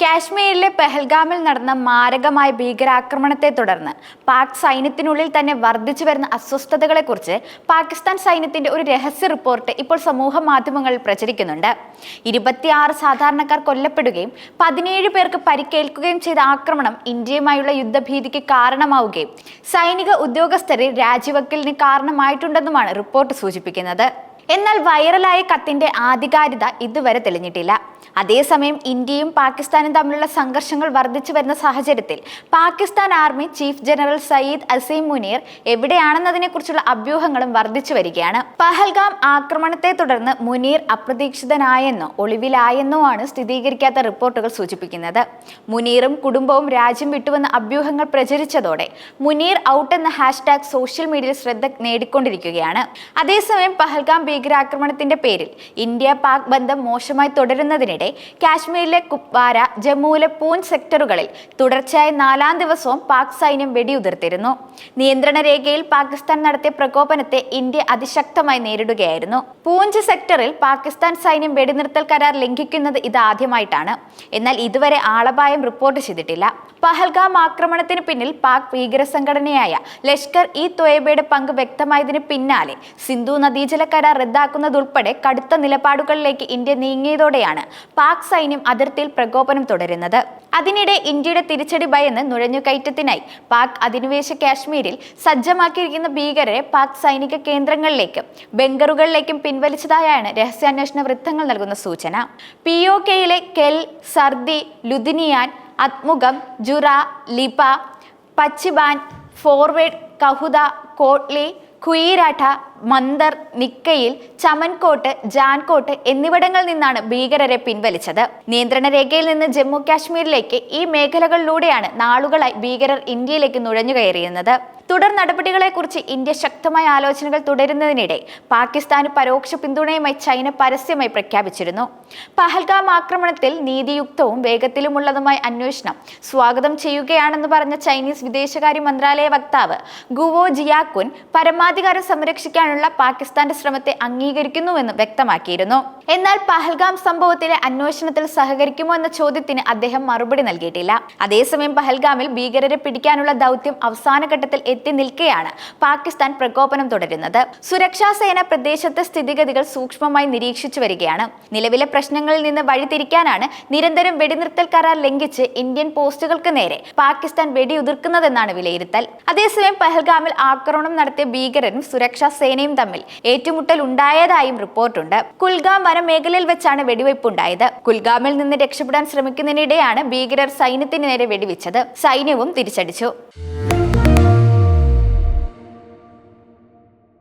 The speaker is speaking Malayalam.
കാശ്മീരിലെ പെഹൽഗാമിൽ നടന്ന മാരകമായ ഭീകരാക്രമണത്തെ തുടർന്ന് പാക് സൈന്യത്തിനുള്ളിൽ തന്നെ വർദ്ധിച്ചു വരുന്ന അസ്വസ്ഥതകളെക്കുറിച്ച് പാകിസ്ഥാൻ സൈന്യത്തിന്റെ ഒരു രഹസ്യ റിപ്പോർട്ട് ഇപ്പോൾ സമൂഹ മാധ്യമങ്ങളിൽ പ്രചരിക്കുന്നുണ്ട്. 26 സാധാരണക്കാർ കൊല്ലപ്പെടുകയും 17 പേർക്ക് പരിക്കേൽക്കുകയും ചെയ്ത ആക്രമണം ഇന്ത്യയുമായുള്ള യുദ്ധഭീതിക്ക് കാരണമാവുകയും സൈനിക ഉദ്യോഗസ്ഥരെ രാജിവെക്കലിന് കാരണമായിട്ടുണ്ടെന്നുമാണ് റിപ്പോർട്ട് സൂചിപ്പിക്കുന്നത്. എന്നാൽ വൈറലായ കത്തിന്റെ ആധികാരികത ഇതുവരെ തെളിഞ്ഞിട്ടില്ല. അതേസമയം ഇന്ത്യയും പാകിസ്ഥാനും തമ്മിലുള്ള സംഘർഷങ്ങൾ വർദ്ധിച്ചു വരുന്ന സാഹചര്യത്തിൽ Pakistan army chief general Syed Asim Munir എവിടെയാണെന്നതിനെ കുറിച്ചുള്ള അഭ്യൂഹങ്ങളും വർദ്ധിച്ചു വരികയാണ്. പഹൽഗാം ആക്രമണത്തെ തുടർന്ന് മുനീർ അപ്രതീക്ഷിതനായെന്നോ ഒളിവിലായെന്നോ ആണ് സ്ഥിരീകരിക്കാത്ത റിപ്പോർട്ടുകൾ സൂചിപ്പിക്കുന്നത്. മുനീറും കുടുംബവും രാജ്യം വിട്ടുവെന്ന അഭ്യൂഹങ്ങൾ പ്രചരിച്ചതോടെ മുനീർ ഔട്ട് എന്ന ഹാഷ്ടാഗ് സോഷ്യൽ മീഡിയയിൽ ശ്രദ്ധ നേടിക്കൊണ്ടിരിക്കുകയാണ്. അതേസമയം പഹൽഗാം ഭീകരാക്രമണത്തിന്റെ പേരിൽ ഇന്ത്യ പാക് ബന്ധം മോശമായി തുടരുന്നതിനിടെ കാശ്മീരിലെ കുപ്വാര, ജമ്മുവിലെ പൂഞ്ച് സെക്ടറുകളിൽ തുടർച്ചയായ 4ാം ദിവസവും പാക് സൈന്യം വെടിയുതിർത്തിരുന്നു. നിയന്ത്രണ രേഖയിൽ പാകിസ്ഥാൻ നടത്തിയ പ്രകോപനത്തെ ഇന്ത്യ അതിശക്തമായി നേരിടുകയായിരുന്നു. പൂഞ്ച് സെക്ടറിൽ പാകിസ്ഥാൻ സൈന്യം വെടിനിർത്തൽ കരാർ ലംഘിക്കുന്നത് ഇതാദ്യമായിട്ടാണ്. എന്നാൽ ഇതുവരെ ആളപായം റിപ്പോർട്ട് ചെയ്തിട്ടില്ല. പഹൽഗാം ആക്രമണത്തിന് പിന്നിൽ പാക് ഭീകര സംഘടനയായ ലഷ്കർ ഇ തൊയ്ബയുടെ പങ്ക് വ്യക്തമായതിന് പിന്നാലെ സിന്ധു നദീജല കരാർ റദ്ദാക്കുന്നതുൾപ്പെടെ കടുത്ത നിലപാടുകളിലേക്ക് ഇന്ത്യ നീങ്ങിയതോടെയാണ് പാക് സൈന്യം അതിർത്തിയിൽ പ്രകോപനം തുടരുന്നത്. അതിനിടെ ഇന്ത്യയുടെ തിരിച്ചടി ഭയന്ന് നുഴഞ്ഞുകയറ്റത്തിനായി പാക് അധിനിവേശ കാശ്മീരിൽ സജ്ജമാക്കിയിരിക്കുന്ന ഭീകരരെ പാക് സൈനിക കേന്ദ്രങ്ങളിലേക്കും ബങ്കറുകളിലേക്കും പിൻവലിച്ചതായാണ് രഹസ്യാന്വേഷണ വൃത്തങ്ങൾ നൽകുന്ന സൂചന. POKയിലെ കെൽ, സർദി, ലുധിനിയാൻ, അത്മുഖം, ജുറ, ലിപ, പച്ചിബാൻ, ഫോർവേഡ്, കഹുദ, കോട്ട്ലി, ഖുയിരാഠ, മന്ദർ, നിക്കയിൽ, ചമൻകോട്ട്, ജാൻകോട്ട് എന്നിവിടങ്ങളിൽ നിന്നാണ് ഭീകരരെ പിൻവലിച്ചത്. നിയന്ത്രണ രേഖയിൽ നിന്ന് ജമ്മു കാശ്മീരിലേക്ക് ഈ മേഖലകളിലൂടെയാണ് നാളുകളായി ഭീകരർ ഇന്ത്യയിലേക്ക് നുഴഞ്ഞുകയറിയുന്നത്. തുടർ നടപടികളെക്കുറിച്ച് ഇന്ത്യ ശക്തമായ ആലോചനകൾ തുടരുന്നതിനിടെ പാകിസ്ഥാന് പരോക്ഷ പിന്തുണയുമായി ചൈന പരസ്യമായി പ്രഖ്യാപിച്ചിരുന്നു. പഹൽഗാം ആക്രമണത്തിൽ നീതിയുക്തവും വേഗത്തിലുമുള്ളതുമായ അന്വേഷണം സ്വാഗതം ചെയ്യുകയാണെന്ന് പറഞ്ഞ ചൈനീസ് വിദേശകാര്യ മന്ത്രാലയ വക്താവ് ഗുവോ ജിയാകുൻ പരമാധികാരം സംരക്ഷിക്കാനുള്ള പാകിസ്ഥാന്റെ ശ്രമത്തെ അംഗീകരിക്കുന്നുവെന്ന് വ്യക്തമാക്കിയിരുന്നു. എന്നാൽ പഹൽഗാം സംഭവത്തിലെ അന്വേഷണത്തിൽ സഹകരിക്കുമോ എന്ന ചോദ്യത്തിന് അദ്ദേഹം മറുപടി നൽകിയിട്ടില്ല. അതേസമയം പഹൽഗാമിൽ ഭീകരരെ പിടിക്കാനുള്ള ദൗത്യം അവസാന ഘട്ടത്തിൽ എത്തി നിൽക്കെയാണ് പാകിസ്ഥാൻ പ്രകോപനം തുടരുന്നത്. സുരക്ഷാ സേന പ്രദേശത്തെ സ്ഥിതിഗതികൾ സൂക്ഷ്മമായി നിരീക്ഷിച്ചു വരികയാണ്. നിലവിലെ പ്രശ്നങ്ങളിൽ നിന്ന് വഴിതിരിക്കാനാണ് നിരന്തരം വെടിനിർത്തൽ കരാർ ലംഘിച്ച് ഇന്ത്യൻ പോസ്റ്റുകൾക്ക് നേരെ പാകിസ്ഥാൻ വെടിയുതിർക്കുന്നതെന്നാണ് വിലയിരുത്തൽ. അതേസമയം പഹൽഗാമിൽ ആക്രമണം നടത്തിയ ഭീകരരും സുരക്ഷാ സേനയും തമ്മിൽ ഏറ്റുമുട്ടൽ ഉണ്ടായതായും റിപ്പോർട്ടുണ്ട്. കുൽഗാം വനമേഖലയിൽ വെച്ചാണ് വെടിവയ്പ് ഉണ്ടായത്. കുൽഗാമിൽ നിന്ന് രക്ഷപ്പെടാൻ ശ്രമിക്കുന്നതിനിടെയാണ് ഭീകരർ സൈന്യത്തിന് നേരെ വെടിവെച്ചത്. സൈന്യവും തിരിച്ചടിച്ചു.